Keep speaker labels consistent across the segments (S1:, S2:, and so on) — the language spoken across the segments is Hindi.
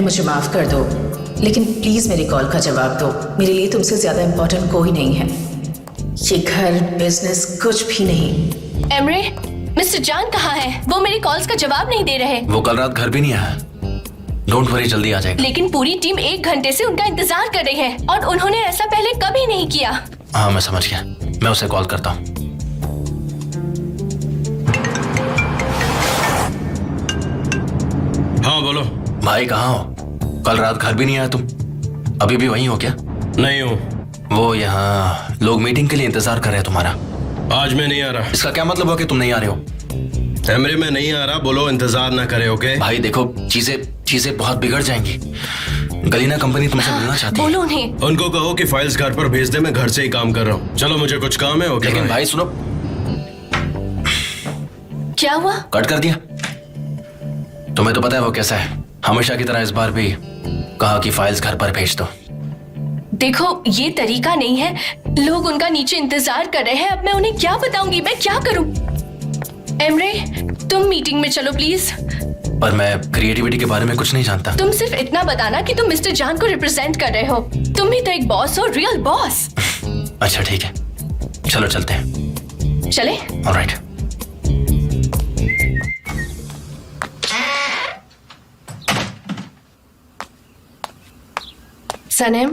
S1: मुझे माफ कर दो, लेकिन प्लीज मेरी कॉल का जवाब दो। मेरे लिए तुमसे ज्यादा इम्पोर्टेंट कोई नहीं है। ये घर, बिजनेस, कुछ भी नहीं।
S2: एमरे, मिस्टर जान कहाँ है? वो मेरी कॉल्स का जवाब नहीं दे रहे।
S3: वो कल रात घर भी नहीं आया। डोंट वरी, जल्दी आ जाएगा।
S2: लेकिन पूरी टीम 1 घंटे से उनका इंतजार कर रही है और उन्होंने ऐसा पहले कभी नहीं किया।
S3: हाँ मैं समझ गया, मैं उसे कॉल करता हूँ।
S4: हाँ बोलो
S3: भाई कहाँ हो? कल रात घर भी नहीं आया तुम। अभी भी वहीं हो क्या?
S4: नहीं हूँ।
S3: वो यहाँ लोग मीटिंग के लिए इंतजार कर रहे हैं तुम्हारा।
S4: आज मैं नहीं आ रहा।
S3: इसका क्या मतलब हो कि तुम नहीं आ रहे हो?
S4: एमरे मैं नहीं आ रहा, बोलो इंतजार ना करे। ओके
S3: भाई देखो, चीजें बहुत बिगड़ जाएंगी। गलीना कंपनी तुमसे मिलना चाहती है।
S2: बोलो उन्हें।
S4: उनको कहो कि फाइल्स घर पर भेज दे, मैं घर से ही काम कर रहा हूँ। चलो मुझे कुछ काम है। ओके
S3: लेकिन भाई सुनो।
S2: क्या हुआ?
S3: कट कर दिया। तुम्हें तो पता है वो कैसा है। हमेशा की तरह इस बार भी कहा कि फाइल्स घर पर भेज दो।
S2: देखो ये तरीका नहीं है। लोग उनका नीचे इंतजार कर रहे हैं। अब मैं उन्हें क्या बताऊंगी? मैं क्या करूं? एमरे, तुम मीटिंग में चलो प्लीज।
S3: पर मैं क्रिएटिविटी के बारे में कुछ नहीं जानता।
S2: तुम सिर्फ इतना बताना कि तुम मिस्टर जान को रिप्रेजेंट कर रहे हो। तुम भी तो एक बॉस हो, रियल बॉस।
S3: अच्छा ठीक है, चलो चलते हैं।
S2: चले?
S3: ऑलराइट।
S2: सनम,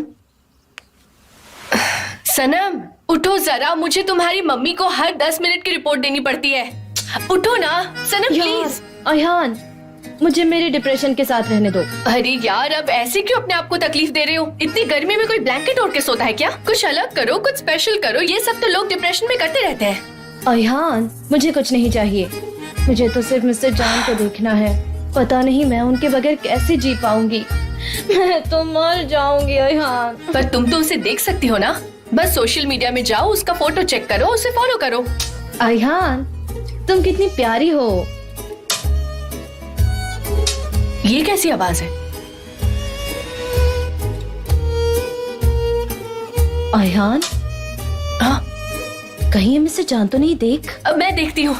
S2: सनम उठो जरा। मुझे तुम्हारी मम्मी को हर 10 मिनट की रिपोर्ट देनी पड़ती है। उठो ना सनम प्लीज।
S5: अयान, मुझे मेरे डिप्रेशन के साथ रहने दो।
S2: अरे यार, अब ऐसे क्यों अपने आप को तकलीफ दे रहे हो? इतनी गर्मी में कोई ब्लैंकेट ओढ़ के सोता है क्या? कुछ अलग करो, कुछ स्पेशल करो। ये सब तो लोग डिप्रेशन में करते रहते हैं।
S5: अयान, मुझे कुछ नहीं चाहिए। मुझे तो सिर्फ मिस्टर जान को देखना है। पता नहीं मैं उनके बगैर कैसे जी पाऊंगी। मैं तो मर जाऊंगी अयान।
S2: पर तुम तो उसे देख सकती हो ना। बस सोशल मीडिया में जाओ, उसका फोटो चेक करो, उसे फॉलो करो।
S5: अयान, तुम कितनी प्यारी हो।
S2: ये कैसी आवाज है?
S5: अयान,
S2: हाँ,
S5: कहीं हमें से जान तो नहीं देख।
S2: अब मैं देखती हूँ।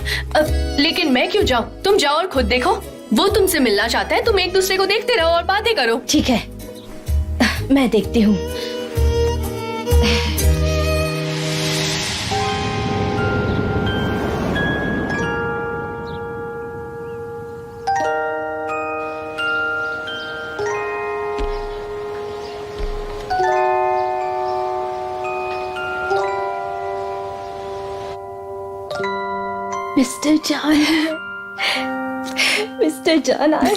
S2: लेकिन मैं क्यों जाऊँ? तुम जाओ और खुद देखो। वो तुमसे मिलना चाहता है। तुम एक दूसरे को देखते रहो और बातें करो।
S5: ठीक है, मैं देखती हूँ। मिस्टर जान, मिस्टर जान आए।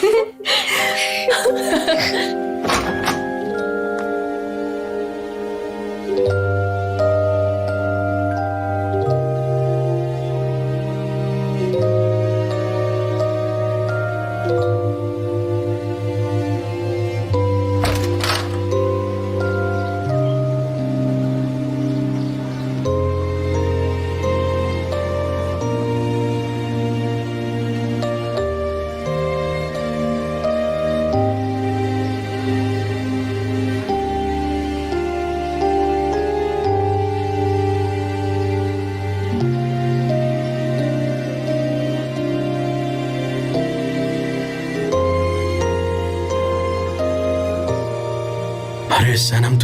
S4: अरे सनम,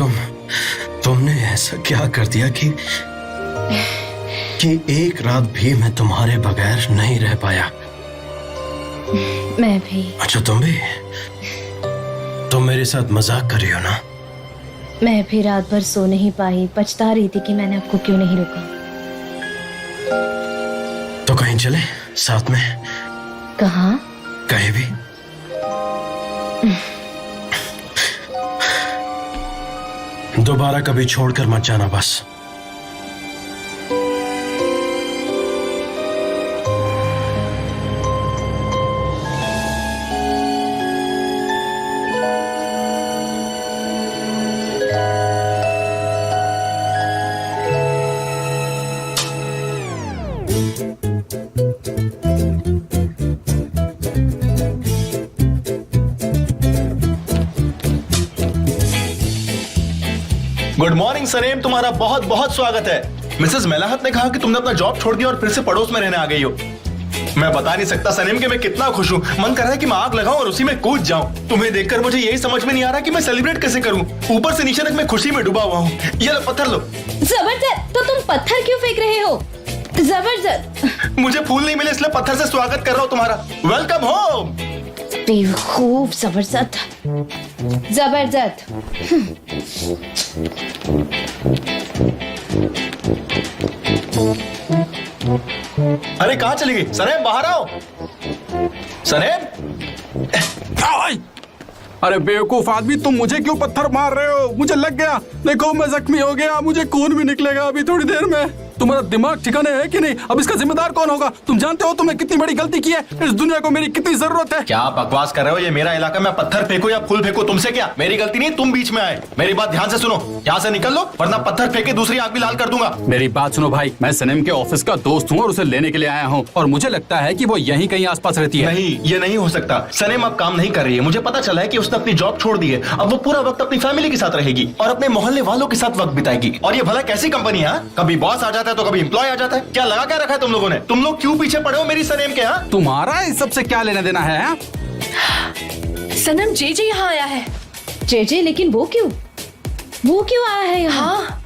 S4: तुमने ऐसा क्या कर दिया कि एक रात भी मैं तुम्हारे बगैर नहीं रह पाया।
S5: मैं भी।
S4: अच्छा तुम भी? तुम मेरे साथ मजाक कर रही हो ना?
S5: मैं भी रात भर सो नहीं पाई। पछता रही थी कि मैंने आपको क्यों नहीं रोका।
S4: तो कहीं चले साथ में?
S5: कहाँ?
S4: कहीं भी। दोबारा कभी छोड़कर मत जाना बस।
S6: गुड मॉर्निंग सनेम, तुम्हारा बहुत बहुत स्वागत है। मिसेस मेलाहत ने कहा कि तुमने अपना जॉब छोड़ दिया और फिर से पड़ोस में रहने आ गई हो। मैं बता नहीं सकता सनीम कि मैं कितना खुश हूँ। मन कर रहा है कि मैं आग लगाऊं और उसी में कूद जाऊं। तुम्हें देखकर मुझे यही समझ में नहीं आ रहा कि मैं सेलिब्रेट कैसे करूं। ऊपर से नीचे तक मैं खुशी में डूबा हुआ हूँ। ये लो पत्थर लो।
S5: जबरदस्त, तो तुम पत्थर क्यों फेंक रहे हो? जबरदस्त।
S6: मुझे फूल नहीं मिले इसलिए पत्थर से स्वागत कर रहा हूँ तुम्हारा। Welcome home.
S5: बेवकूफ। जबरदस्त जबरदस्त।
S6: अरे कहाँ चली गई? सनेम बाहर आओ। सनेम,
S7: अरे बेवकूफ आदमी, तुम मुझे क्यों पत्थर मार रहे हो? मुझे लग गया, देखो मैं जख्मी हो गया, मुझे खून भी निकलेगा अभी थोड़ी देर में। तुम्हारा दिमाग ठिकाने है कि नहीं? अब इसका जिम्मेदार कौन होगा? तुम जानते हो तुमने कितनी बड़ी गलती की है? इस दुनिया को मेरी कितनी जरूरत है।
S6: क्या आप बकवास कर रहे हो? ये मेरा इलाका, मैं पत्थर फेंकूं या फूल फेंकूं तुमसे क्या? मेरी गलती नहीं, तुम बीच में आए। मेरी बात ध्यान से सुनो, यहाँ से निकल लो वरना पत्थर फेंके दूसरी आग भी लाल कर दूंगा।
S7: मेरी बात सुनो भाई, मैं सनीम के ऑफिस का दोस्त हूँ और उसे लेने के लिए आया हूँ और मुझे लगता है कि वो यहीं कहीं आसपास रहती है।
S6: नहीं, ये नहीं हो सकता। सनेम अब काम नहीं कर रही है। मुझे पता चला है कि उसने अपनी जॉब छोड़ दी है। अब वो पूरा वक्त अपनी फैमिली के साथ रहेगी और अपने मोहल्ले वालों के साथ वक्त बिताएगी। और ये भला कैसी कंपनी है? कभी बॉस आ जाता है तो कभी एम्प्लॉय आ जाता है। क्या लगा क्या रखा है तुम लोगों ने? तुम लोग क्यों पीछे पड़े हो मेरी सनेम के? यहाँ
S7: तुम्हारा इस सबसे क्या लेना देना है?
S2: सनम जे यहाँ आया है।
S5: जे, लेकिन वो क्यों आया है यहाँ?
S2: हाँ,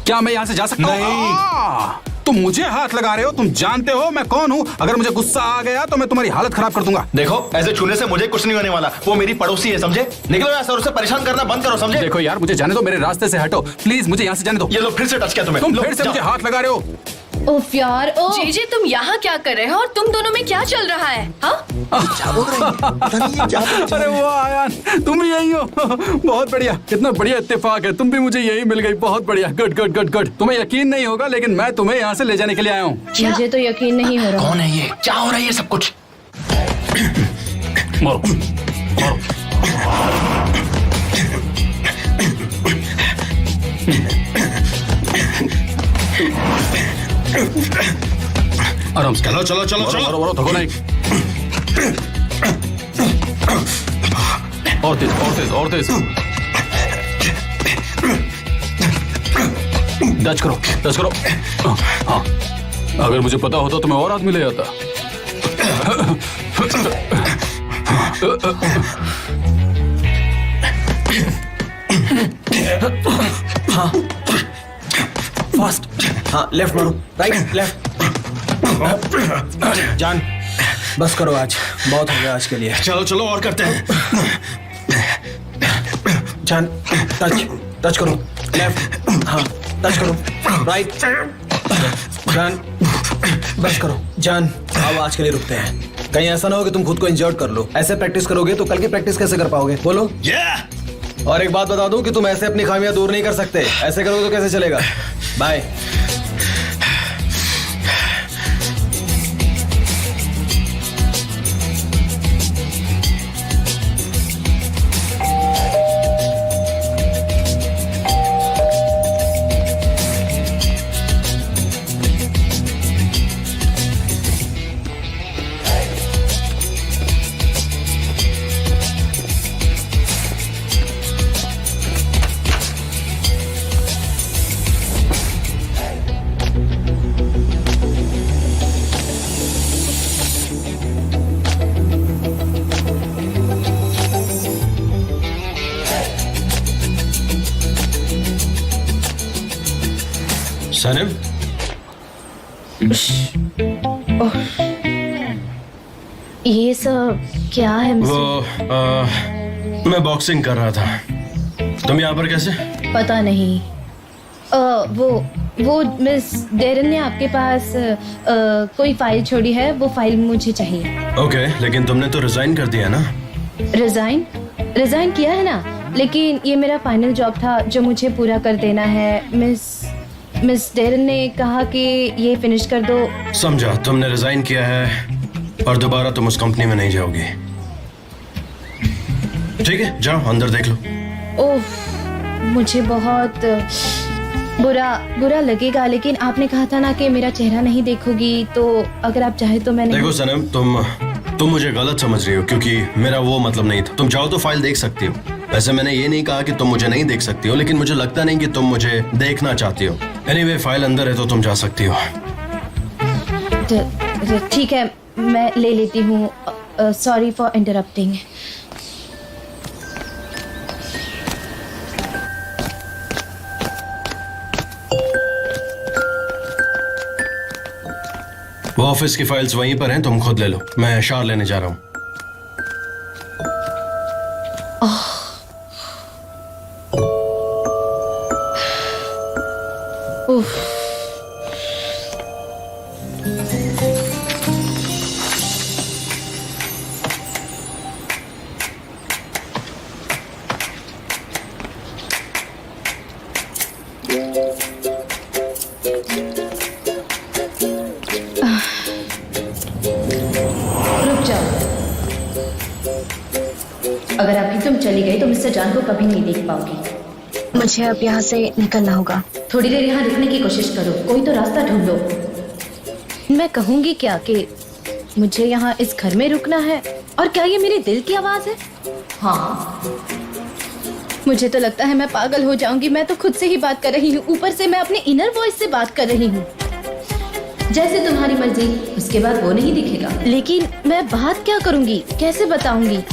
S7: क्या मैं यहाँ से जा सकता हूँ?
S6: नहीं।
S7: तुम मुझे हाथ लगा रहे हो, तुम जानते हो मैं कौन हूँ। अगर मुझे गुस्सा आ गया तो मैं तुम्हारी हालत खराब कर दूंगा।
S6: देखो, ऐसे छूने से मुझे कुछ नहीं होने वाला। वो मेरी पड़ोसी है, समझे? निकलो यहाँ से और उसे परेशान करना बंद करो, समझे?
S7: देखो यार, मुझे जाने दो, मेरे रास्ते से हटो प्लीज, मुझे यहाँ से जाने दो।
S6: ये लो फिर से टच किया तुम्हें।
S7: तुम
S6: लो,
S7: फिर से
S6: जाओ।
S7: मुझे हाथ लगा रहे हो।
S5: उफ यार, ओ
S2: जे तुम यहाँ क्या कर रहे हो और तुम दोनों में क्या चल रहा है? हाँ,
S7: अरे वाह आयान, तुम भी यही हो। बहुत बढ़िया, कितना बढ़िया इत्तेफाक है, तुम भी मुझे यही मिल गई। बहुत बढ़िया, गुड गुड गुड गुड। तुम्हें यकीन नहीं होगा लेकिन मैं तुम्हें यहाँ से ले जाने के लिए आया हूँ।
S5: मुझे तो यकीन नहीं हो रहा।
S3: कौन है ये? क्या हो रहा है ये सब कुछ?
S7: मारो मारो। आराम से।
S4: चलो चलो चलो चलो।
S7: मारो मारो, थको नहीं। और तेज और तेज और तेज। टच करो टच करो। हाँ, अगर मुझे पता होता तो मैं और आदमी ले आता।
S8: हाँ, फास्ट। हाँ, लेफ्ट मारो, राइट लेफ्ट। जान, बस करो, आज बहुत हो गया आज के लिए।
S4: चलो चलो और करते हैं।
S8: जान, टच करो, लेफ्ट। हाँ, टच करो, राइट। जान, बस करो। जान, अब आज के लिए रुकते हैं। कहीं ऐसा ना हो कि तुम खुद को इंजर्ड कर लो। ऐसे प्रैक्टिस करोगे तो कल की प्रैक्टिस कैसे कर पाओगे? बोलो। और एक बात बता दूं कि तुम ऐसे अपनी खामियां दूर नहीं कर सकते। ऐसे करोगे तो कैसे चलेगा? बाय।
S4: सनीम,
S5: ये सब क्या है?
S4: मैं बॉक्सिंग कर रहा था। तुम यहाँ पर कैसे?
S5: पता नहीं। वो मिस डेरन ने आपके पास कोई फाइल छोड़ी है, वो फाइल मुझे चाहिए।
S4: ओके, लेकिन तुमने तो रिजाइन कर दिया ना?
S5: रिजाइन किया है ना, लेकिन ये मेरा फाइनल जॉब था जो मुझे पूरा कर देना है। मिस डेरन ने कहा कि ये फिनिश कर दो।
S4: समझा, तुमने रिजाइन किया है और दोबारा तुम उस कंपनी में नहीं जाओगी। ठीक है, जाओ अंदर देख लो।
S5: ओह, मुझे बहुत बुरा लगेगा, लेकिन आपने कहा था ना कि मेरा चेहरा नहीं देखोगी, तो अगर आप चाहे तो मैं नहीं।
S4: देखो सनम, तुम मुझे गलत समझ रही हो, क्योंकि मेरा वो मतलब नहीं था। तुम चाहो तो फाइल देख सकती हो। वैसे मैंने ये नहीं कहा कि तुम मुझे नहीं देख सकती हो, लेकिन मुझे लगता नहीं कि तुम मुझे देखना चाहती हो। एनीवे, फाइल अंदर है तो तुम जा सकती हो।
S5: ठीक है, मैं ले लेती हूँ। Sorry for interrupting.
S4: वो ऑफिस की फाइल्स वहीं पर हैं, तुम खुद ले लो। मैं शार लेने जा रहा हूँ।
S5: उफ। रुक जाओ। अगर अभी तुम चली गई तो मिस्टर जान को कभी नहीं देख पाओगी।
S9: मुझे अब यहाँ से निकलना होगा।
S5: थोड़ी देर यहाँ रुकने की कोशिश करो, कोई तो रास्ता ढूंढ लो। मैं कहूंगी क्या कि मुझे यहाँ इस घर में रुकना है, और क्या ये मेरे दिल की आवाज है? हाँ, मुझे तो लगता है मैं पागल हो जाऊंगी। मैं तो खुद से ही बात कर रही हूँ, ऊपर से मैं अपने इनर वॉइस से बात कर रही हूँ। जैसे तुम्हारी मर्जी, उसके बाद वो नहीं दिखेगा। लेकिन मैं बात क्या करूंगी, कैसे बताऊंगी?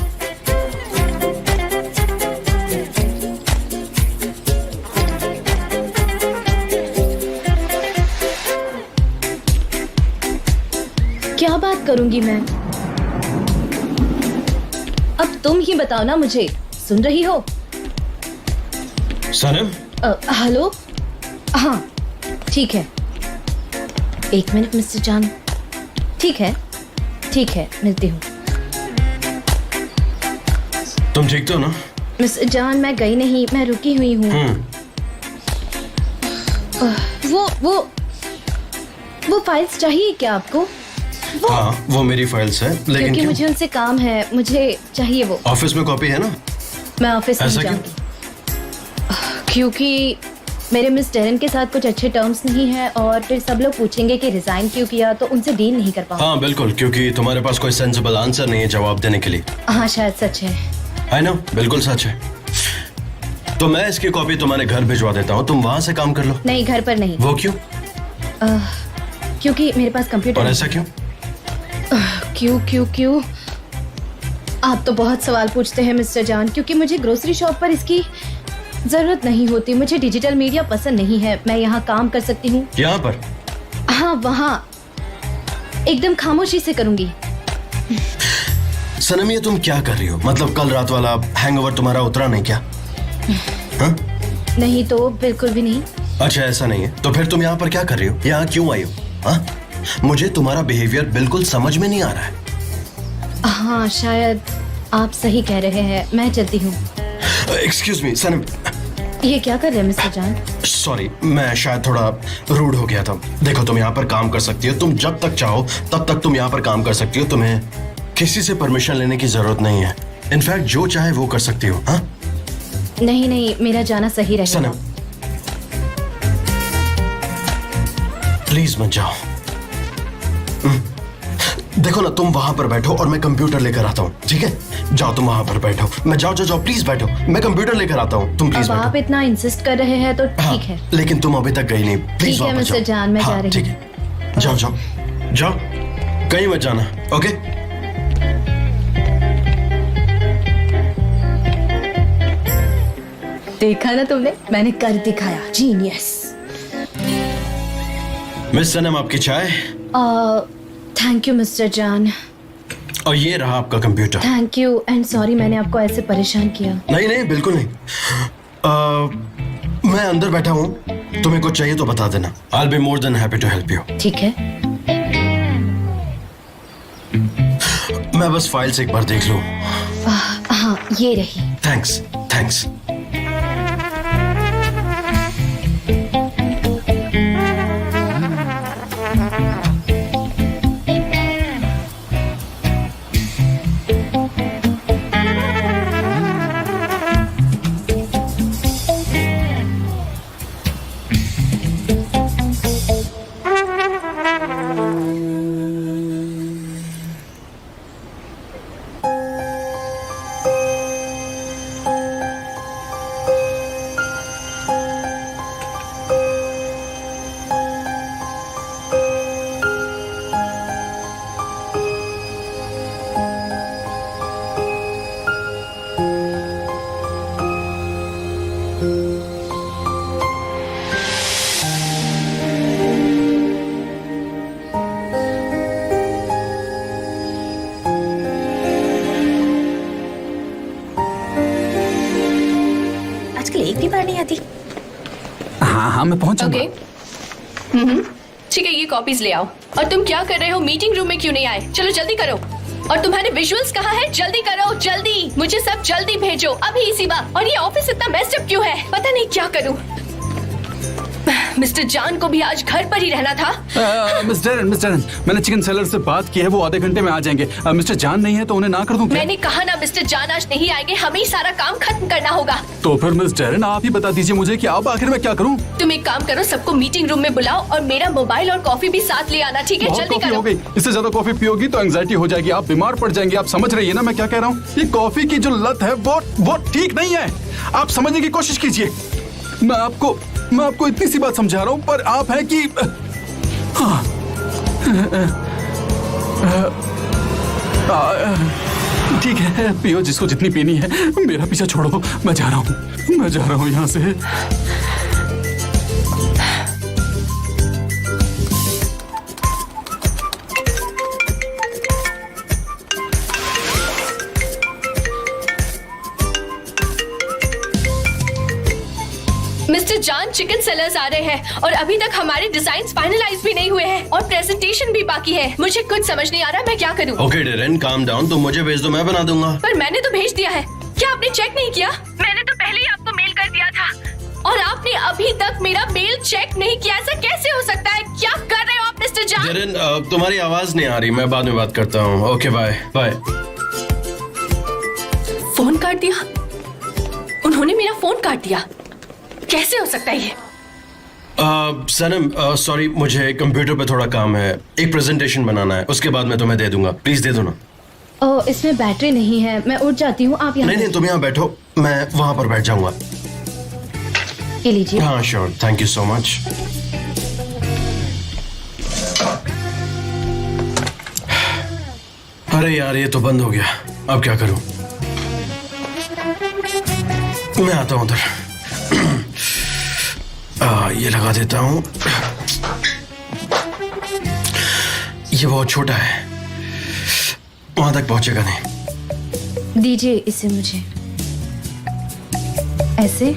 S5: क्या बात करूंगी मैं? अब तुम ही बताओ ना मुझे। सुन रही हो?
S4: सनम,
S5: हेलो। हाँ ठीक है, एक मिनट मिस्टर जान। ठीक है, मिलती हूँ।
S4: तुम ठीक तो ना?
S5: मिस्टर जान, मैं गई नहीं, मैं रुकी हुई हूँ। वो फाइल्स चाहिए क्या आपको?
S4: हाँ, वो मेरी फाइल्स है, लेकिन
S5: क्योंकि
S4: क्यों?
S5: मुझे उनसे काम है, मुझे चाहिए वो।
S4: ऑफिस में कॉपी है ना?
S5: मैं ऑफिस नहीं
S4: ऐसा क्यों?
S5: जाऊंगी क्योंकि मेरे मिस डेरन के साथ कुछ अच्छे टर्म्स नहीं है, और फिर सब लोग पूछेंगे कि रिजाइन क्यों किया, तो उनसे डील नहीं कर पाऊंगी।
S4: हाँ बिल्कुल, क्योंकि तुम्हारे पास कोई सेंसिबल आंसर नहीं है जवाब देने के लिए।
S5: हाँ शायद सच है।
S4: आई नो, बिल्कुल सच है। तो मैं इसकी कॉपी तुम्हारे घर भिजवा देता हूँ, तुम वहां से काम कर लो।
S5: नहीं, घर पर नहीं।
S4: वो क्यों?
S5: क्योंकि मेरे पास कंप्यूटर
S4: और
S5: नहीं।
S4: ऐसा क्यों?
S5: क्यों? आप तो बहुत सवाल पूछते हैं मिस्टर जान। क्योंकि मुझे ग्रोसरी शॉप पर इसकी जरूरत नहीं होती। मुझे डिजिटल मीडिया पसंद नहीं है। मैं यहाँ काम कर सकती हूँ।
S4: यहाँ पर?
S5: हाँ, वहाँ एकदम खामोशी से करूंगी।
S4: सनम, ये तुम क्या कर रही हो? मतलब कल रात वाला हैंगओवर तुम्हारा उतरा नहीं क्या? हाँ?
S5: नहीं तो बिल्कुल भी नहीं।
S4: अच्छा, ऐसा नहीं है तो फिर तुम यहाँ पर क्या कर रही हो? यहाँ क्यों आई हो? हाँ? मुझे तुम्हारा बिहेवियर बिल्कुल समझ में नहीं आ रहा है।
S5: हाँ, शायद आप सही कह रहे हैं। मैं चलती हूँ।
S4: एक्सक्यूज मी सनम।
S5: ये क्या कर रहे हैं मिस्टर जान?
S4: सॉरी, मैं शायद थोड़ा रूड हो गया था। देखो, तुम यहाँ पर काम कर सकती हो, तुम जब तक चाहो तब तक तुम यहाँ पर काम कर सकती हो। तुम्हें किसी से परमिशन लेने की जरूरत नहीं है। इनफैक्ट जो चाहे वो कर सकती हो। हाँ?
S5: नहीं, मेरा जाना सही रहेगा।
S4: सनम, प्लीज मत जाओ। देखो ना, तुम वहां पर बैठो और मैं कंप्यूटर लेकर आता हूँ, ठीक है? जाओ, तुम वहां पर बैठो। मैं जाओ, प्लीज बैठो। मैं कंप्यूटर लेकर आता हूँ, तुम प्लीज
S5: अब
S4: बैठो।
S5: आप इतना इंसिस्ट कर रहे हैं तो
S4: हाँ,
S5: ठीक है।
S4: लेकिन तुम अभी तक गई नहीं, प्लीज
S5: ठीक है
S4: वापस
S5: मिस्टर
S4: जाओ।
S5: जान, मैं
S4: हाँ,
S5: जा रही
S4: ठीक है, जाओ, कहीं मत जाना। ओके?
S5: देखा ना तुमने, मैंने कर दिखाया। जीनियस।
S4: मिस सनम, आपकी चाय।
S5: थैंक यू मिस्टर जान।
S4: और ये रहा आपका computer.
S5: Thank you and sorry मैंने आपको ऐसे परेशान किया।
S4: नहीं, बिल्कुल नहीं। मैं अंदर बैठा हूँ, तुम्हें कुछ चाहिए तो बता देना। I'll be more than happy to help you।
S5: ठीक है।
S4: मैं बस फाइल्स एक बार देख लूं।
S5: हाँ, ये रही।
S4: थैंक्स।
S9: आजकल एक भी बार नहीं आती।
S7: हाँ हाँ मैं पहुंच
S2: ओके
S7: जाऊंगा।
S2: ठीक है, ये कॉपीज ले आओ। और तुम क्या कर रहे हो? मीटिंग रूम में क्यों नहीं आए? चलो जल्दी करो। और तुम्हारे विजुअल्स कहाँ है? जल्दी करो, जल्दी। मुझे सब जल्दी भेजो अभी इसी बार। और ये ऑफिस इतना मेस्ड अप क्यों है? पता नहीं क्या करूं। मिस्टर जान को भी आज घर पर ही रहना था।
S7: मिस डेरन, मैंने चिकन सेलर से बात की है, वो आधे घंटे में आ जाएंगे। मिस्टर जान नहीं है तो उन्हें ना कर दूं क्या?
S2: मैंने कहा ना मिस्टर जान आज नहीं आएंगे, हमें ही सारा काम खत्म करना होगा।
S7: तो फिर मिस डेरन आप ही बता दीजिए मुझे कि अब आखिर मैं क्या करूं?
S2: तुम एक काम करो, सबको मीटिंग रूम में बुलाओ और मेरा मोबाइल और कॉफी भी साथ ले आना, ठीक है?
S7: बहुत
S2: जल्दी
S7: कॉफी
S2: करो।
S7: हो गई, इससे ज्यादा कॉफी पियोगी तो एंजाइटी हो जाएगी, आप बीमार पड़ जाएंगे। आप समझ रही है ना मैं क्या कह रहा हूँ? ये कॉफी की जो लत है वो ठीक नहीं है। आप समझने की कोशिश कीजिए। मैं आपको इतनी सी बात समझा रहा हूँ, पर आप हैं कि ठीक है, पियो जिसको जितनी पीनी है। मेरा पीछा छोड़ो, मैं जा रहा हूँ यहाँ से।
S2: मिस्टर जान, चिकन सेलर्स आ रहे हैं और अभी तक हमारे डिजाइन्स फाइनलाइज भी नहीं हुए हैं और प्रेजेंटेशन भी बाकी है। मुझे कुछ समझ नहीं आ रहा मैं क्या करूं।
S4: Okay Darren, calm down. तुम मुझे भेज दो, मैं बना दूंगा।
S2: पर मैंने तो भेज दिया है। क्या आपने चेक नहीं किया? मैंने तो पहले ही आपको मेल कर दिया था और आपने अभी तक मेरा मेल चेक नहीं किया। ऐसा कैसे हो सकता है? क्या कर रहे हो आप मिस्टर जान?
S4: डेरेन, तुम्हारी आवाज नहीं आ रही, मैं बाद में बात करता हूँ। Okay bye bye.
S2: फोन काट दिया? उन्होंने मेरा फोन काट दिया? कैसे हो सकता है ये?
S4: सनम, सॉरी, मुझे कंप्यूटर पे थोड़ा काम है। एक प्रेजेंटेशन बनाना है, उसके बाद मैं तुम्हें दे दूंगा। प्लीज दे दो ना।
S5: ओह, इसमें बैटरी नहीं है, मैं उठ जाती हूँ। आप यहाँ
S4: नहीं, तुम यहाँ बैठो, मैं वहां पर बैठ जाऊंगा।
S5: ये लीजिए।
S4: हाँ sure, thank you so much. अरे यार, ये तो बंद हो गया, अब क्या करूं? मैं आता हूं उधर। ये लगा देता हूं। ये बहुत छोटा है, वहां तक पहुंचेगा नहीं।
S5: दीजिए इसे मुझे। ऐसे?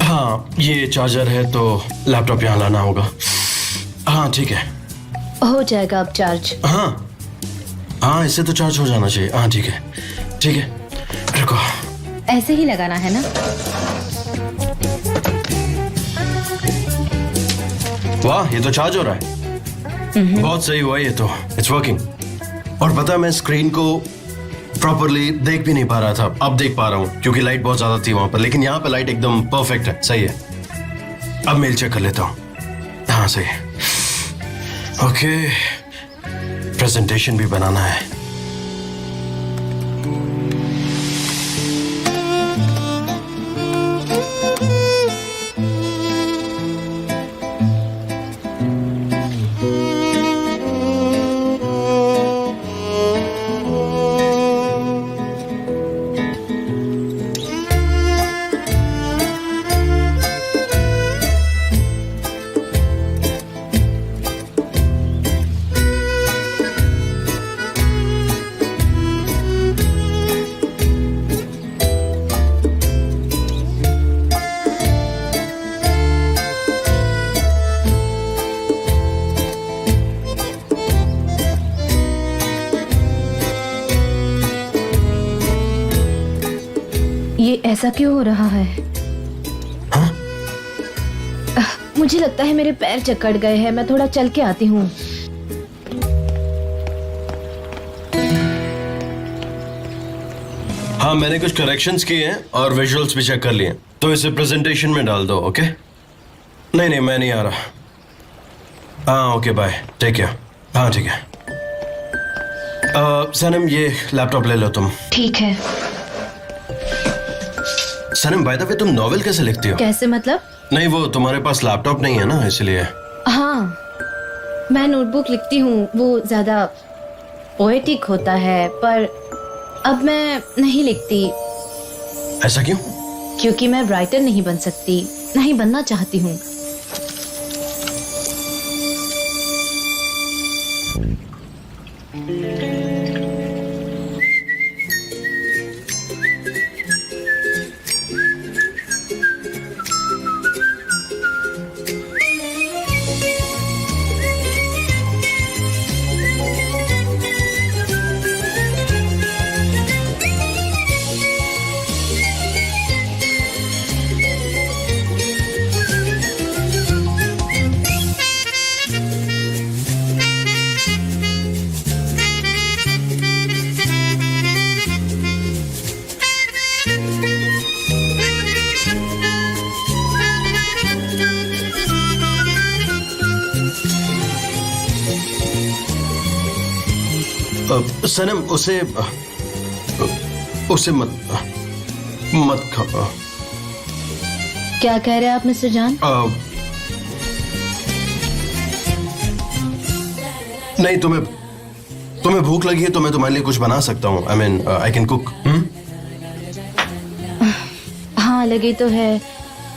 S4: हाँ, ये चार्जर है तो लैपटॉप यहाँ लाना होगा। हाँ ठीक है,
S5: हो जाएगा अब चार्ज।
S4: हाँ, इससे तो चार्ज हो जाना चाहिए। हाँ ठीक है, रुको।
S5: ऐसे ही लगाना है ना?
S4: वाह, ये तो चार्ज हो रहा है। बहुत सही हुआ ये तो, इट्स वर्किंग। और पता है, मैं स्क्रीन को प्रॉपरली देख भी नहीं पा रहा था, अब देख पा रहा हूँ क्योंकि लाइट बहुत ज्यादा थी वहां पर। लेकिन यहाँ पे लाइट एकदम परफेक्ट है, सही है। अब मेल चेक कर लेता हूँ। हाँ सही है। ओके, प्रेजेंटेशन भी बनाना है।
S5: ये ऐसा क्यों हो रहा है?
S4: हाँ?
S5: मुझे लगता है मेरे पैर जकड़ गए हैं, मैं थोड़ा चल के आती हूँ।
S4: हाँ, मैंने कुछ करेक्शंस किए हैं और विजुअल्स भी चेक कर लिए, तो इसे प्रेजेंटेशन में डाल दो। ओके? नहीं, मैं नहीं आ रहा। हाँ ओके, बाय, टेक केयर। हाँ ठीक है। सनम, ये लैपटॉप ले लो तुम।
S5: ठीक है।
S4: सनम, बाय द वे, तुम नॉवेल कैसे लिखती हो?
S5: कैसे मतलब?
S4: नहीं, वो तुम्हारे पास लैपटॉप नहीं है ना, इसलिए।
S5: हाँ, मैं नोटबुक लिखती हूँ, वो ज्यादा पोएटिक होता है, पर अब मैं नहीं लिखती।
S4: ऐसा क्यों?
S5: क्योंकि मैं राइटर नहीं बन सकती, नहीं बनना चाहती हूँ।
S4: सनम, उसे मत खा।
S5: क्या कह रहे हैं आप मिस्टर जान?
S4: नहीं, तुम्हें भूख लगी है तो मैं तुम्हारे लिए कुछ बना सकता हूँ। I mean I can cook.
S5: हाँ लगी तो है।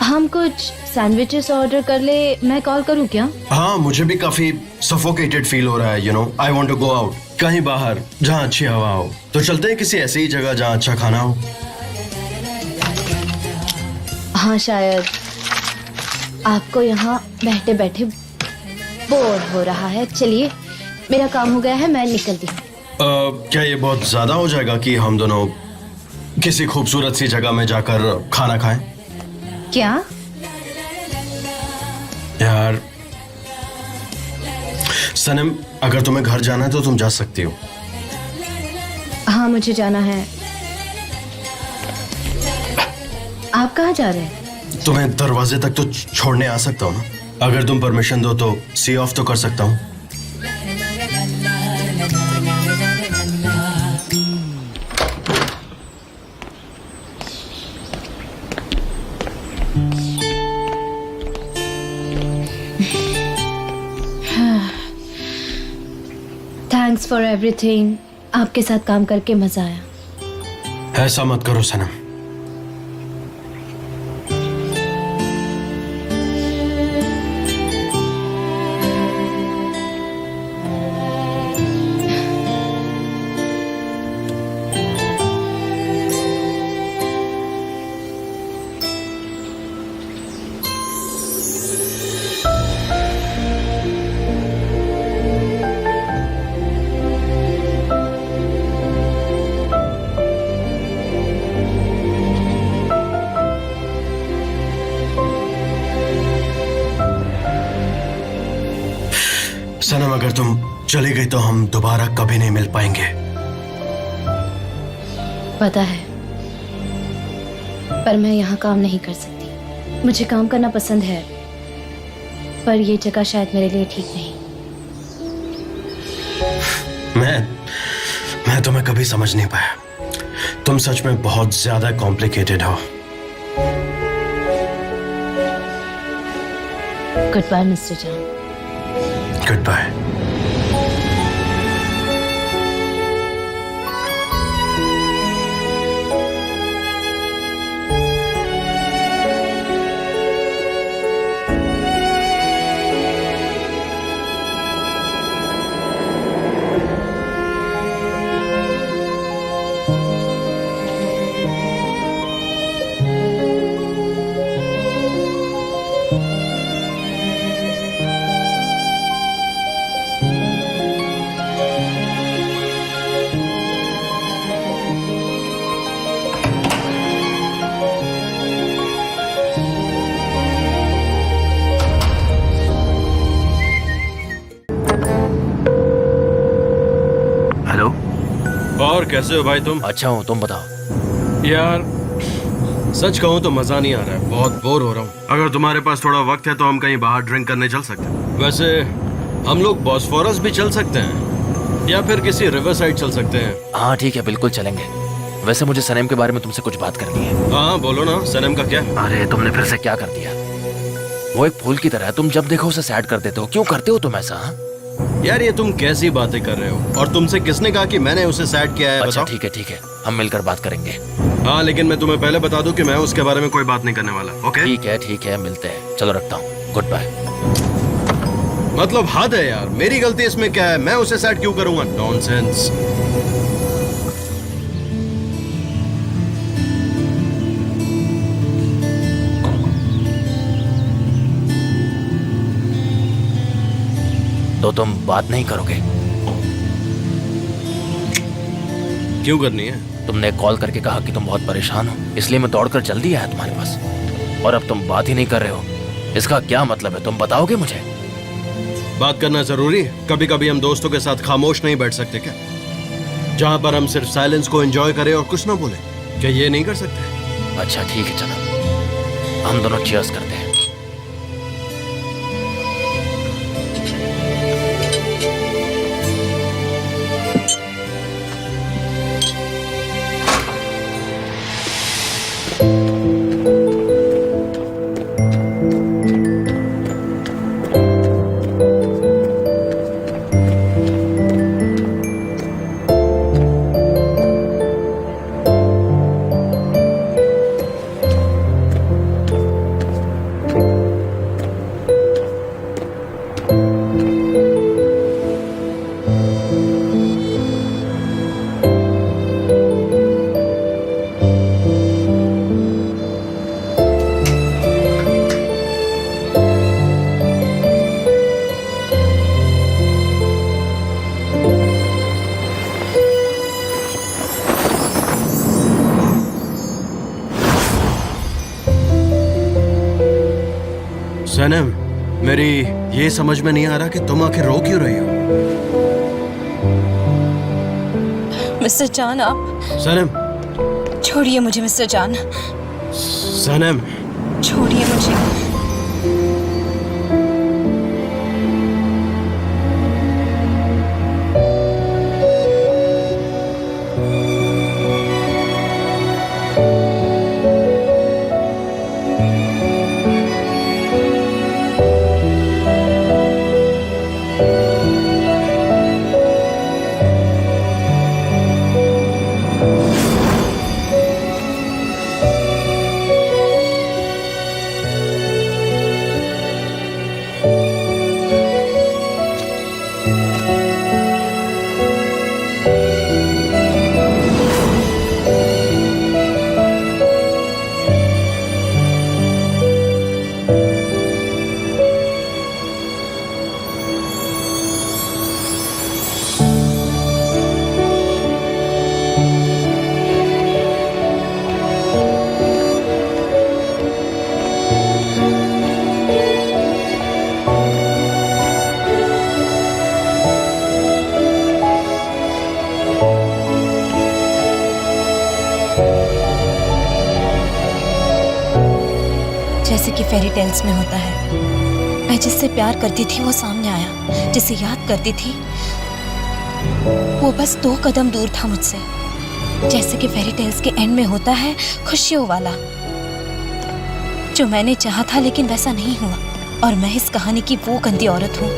S5: हम कुछ सैंडविचेस ऑर्डर कर ले, मैं कॉल करूँ क्या?
S4: हाँ, मुझे भी काफी सफोकेटेड फील हो रहा है। You know, I want to go out, कहीं बाहर जहाँ अच्छी हवा हो। तो चलते हैं किसी ऐसी ही जगह जहाँ अच्छा खाना हो।
S5: हाँ शायद आपको यहाँ बैठे बैठे बोर हो रहा है। चलिए, मेरा काम हो गया है, मैं निकलती हूँ।
S4: क्या ये बहुत ज्यादा हो जाएगा कि हम दोनों किसी खूबसूरत सी जगह में जाकर खाना खाएं?
S5: क्या?
S4: यार सनम, अगर तुम्हें घर जाना है तो तुम जा सकती हो।
S5: हाँ मुझे जाना है। आप कहाँ जा रहे हैं?
S4: तुम्हें दरवाजे तक तो छोड़ने आ सकता हूँ ना। अगर तुम परमिशन दो तो सी ऑफ तो कर सकता हूँ।
S5: Thanks for everything. आपके साथ काम करके मजा आया।
S4: ऐसा मत करो सनम। सनम, अगर तुम चली गई तो हम दोबारा कभी नहीं मिल पाएंगे।
S5: पता है, पर मैं यहाँ काम नहीं कर सकती। मुझे काम करना पसंद है, पर ये जगह शायद मेरे लिए ठीक नहीं।
S4: मैं तुम्हें कभी समझ नहीं पाया। तुम सच में बहुत ज्यादा कॉम्प्लिकेटेड हो।
S5: Good bye mister John.
S4: Good bye. और कैसे हो भाई तुम?
S3: अच्छा हूँ, तुम बताओ।
S4: यार सच कहूँ तो मजा नहीं आ रहा है, बहुत बोर हो रहा हूँ। अगर तुम्हारे पास थोड़ा वक्त है तो हम कहीं बाहर ड्रिंक करने चल सकते हैं। वैसे हम लोग बॉस्फोरस भी चल सकते हैं या फिर किसी रिवर साइड चल सकते हैं।
S3: हाँ ठीक है, बिल्कुल चलेंगे। वैसे मुझे सनम के बारे में तुमसे कुछ बात करनी है।
S4: हाँ बोलो ना, सनम का क्या?
S3: अरे तुमने फिर से क्या कर दिया? वो एक फूल की तरह है, तुम जब देखो उसे सैड कर देते हो। क्यों करते हो तुम ऐसा?
S4: यार ये तुम कैसी बातें कर रहे हो? और तुमसे किसने कहा कि मैंने उसे सैड किया है?
S3: अच्छा
S4: बताओ।
S3: ठीक है ठीक है, हम मिलकर बात करेंगे।
S4: हाँ, लेकिन मैं तुम्हें पहले बता दूं कि मैं उसके बारे में कोई बात नहीं करने वाला। ओके?
S3: ठीक है, मिलते हैं। चलो रखता हूँ, गुड बाय।
S4: मतलब हद है यार, मेरी गलती इसमें क्या है? मैं उसे सेट क्यों करूंगा? नॉनसेंस।
S3: तो तुम बात नहीं करोगे?
S4: क्यों करनी है?
S3: तुमने कॉल करके कहा कि तुम बहुत परेशान हो, इसलिए मैं दौड़कर जल्दी आया तुम्हारे पास, और अब तुम बात ही नहीं कर रहे हो। इसका क्या मतलब है? तुम बताओगे मुझे?
S4: बात करना जरूरी है। कभी कभी हम दोस्तों के साथ खामोश नहीं बैठ सकते क्या? जहां पर हम सिर्फ साइलेंस को एंजॉय करें और कुछ ना बोले। क्या ये नहीं कर सकते?
S3: अच्छा ठीक है, चलो हम दोनों चीयर्स करते हैं।
S4: सनम, मेरी ये समझ में नहीं आ रहा कि तुम आखिर रो क्यों रही हो?
S9: मिस्टर जान, आप
S4: सनम,
S9: छोड़िए मुझे। मिस्टर जान,
S4: सनम,
S9: छोड़िए मुझे। जैसे कि फेरी टेल्स में होता है, मैं जिससे प्यार करती थी वो सामने आया, जिसे याद करती थी वो बस 2 कदम दूर था मुझसे। जैसे कि फेरी टेल्स के एंड में होता है खुशियों वाला, जो मैंने चाहा था लेकिन वैसा नहीं हुआ। और मैं इस कहानी की वो गंदी औरत हूँ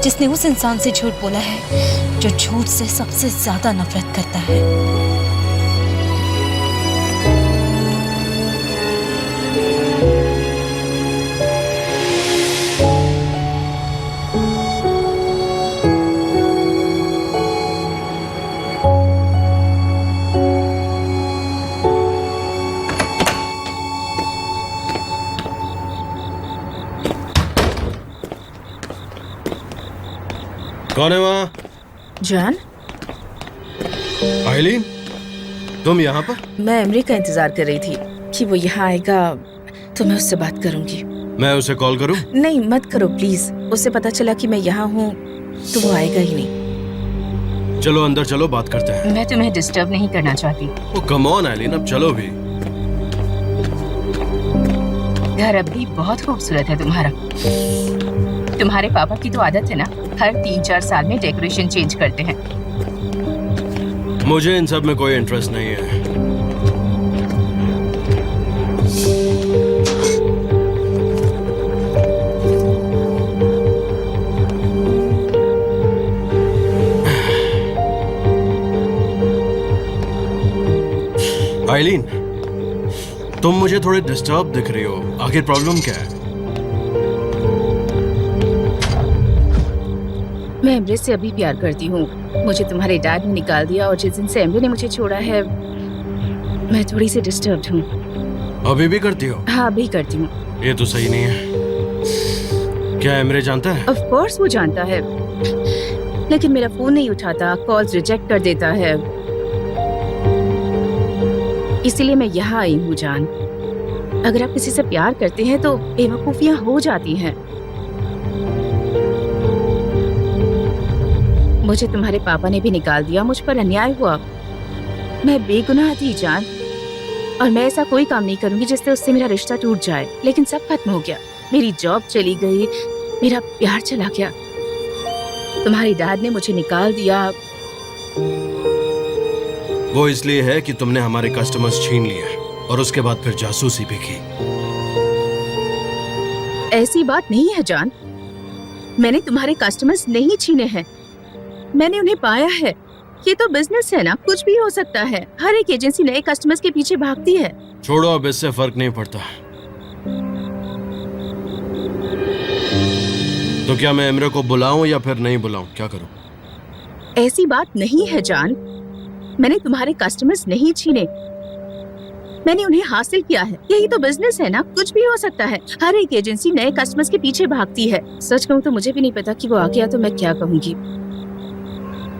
S9: जिसने उस इंसान से झूठ बोला है जो झूठ से सबसे ज्यादा नफरत करता है।
S4: कौन है वहाँ?
S1: जान,
S4: आइलीन, तुम यहाँ पर?
S1: मैं एमरी का इंतजार कर रही थी कि वो यहाँ आएगा तो मैं उससे बात करूंगी।
S4: मैं उसे कॉल करूँ?
S1: नहीं, मत करो प्लीज। उससे पता चला कि मैं यहाँ हूँ तो वो आएगा ही नहीं।
S4: चलो अंदर चलो, बात करते हैं।
S1: मैं तुम्हें डिस्टर्ब नहीं करना चाहती।
S4: ओ कम ऑन आइलीन, अब चलो भी।
S1: घर अब भी बहुत खूबसूरत है तुम्हारा। तुम्हारे पापा की तो आदत है ना, हर 3-4 साल में डेकोरेशन चेंज करते हैं।
S4: मुझे इन सब में कोई इंटरेस्ट नहीं है। तुम मुझे थोड़े डिस्टर्ब दिख रही हो, आखिर प्रॉब्लम क्या है?
S1: मैं एमरे से अभी प्यार करती हूँ। मुझे तुम्हारे डैड ने निकाल दिया और जिस दिन से एमरे ने मुझे छोड़ा है मैं थोड़ी सी डिस्टर्ब्ड हूँ।
S4: अभी भी करती हो?
S1: हाँ अभी करती हूँ।
S4: ये तो सही नहीं है। क्या एमरे जानता है?
S1: ऑफ कोर्स वो जानता है, लेकिन मेरा फोन नहीं उठाता, कॉल्स रिजेक्ट कर देता है। इसीलिए मैं यहाँ आई हूँ जान। अगर आप किसी से प्यार करते हैं तो बेवकूफियाँ हो जाती हैं। मुझे तुम्हारे पापा ने भी निकाल दिया, मुझ पर अन्याय हुआ। मैं बेगुनाह थी जान, और मैं ऐसा कोई काम नहीं करूंगी जिससे उससे मेरा रिश्ता टूट जाए। लेकिन सब खत्म हो गया। मेरी जॉब चली गई, मेरा प्यार चला गया। तुम्हारे डैड ने मुझे निकाल दिया।
S4: वो इसलिए है कि तुमने हमारे कस्टमर्स छीन लिए और उसके बाद फिर जासूसी भी की।
S1: ऐसी बात नहीं है जान, मैंने तुम्हारे कस्टमर्स नहीं छीने हैं, मैंने उन्हें पाया है। ये तो बिजनेस है ना, कुछ भी हो सकता है। हर एक एजेंसी नए कस्टमर्स के पीछे भागती है।
S4: छोड़ो, अब इससे फर्क नहीं पड़ता। तो क्या मैं एमरे को बुलाऊं या फिर नहीं बुलाऊं, क्या करूं?
S1: ऐसी बात नहीं है जान, मैंने तुम्हारे कस्टमर्स नहीं छीने, मैंने उन्हें हासिल किया है। यही तो बिजनेस है ना, कुछ भी हो सकता है। हर एक एजेंसी नए कस्टमर्स के पीछे भागती है। सच कहूँ तो मुझे भी नहीं पता कि वो आ गया तो मैं क्या कहूँगी।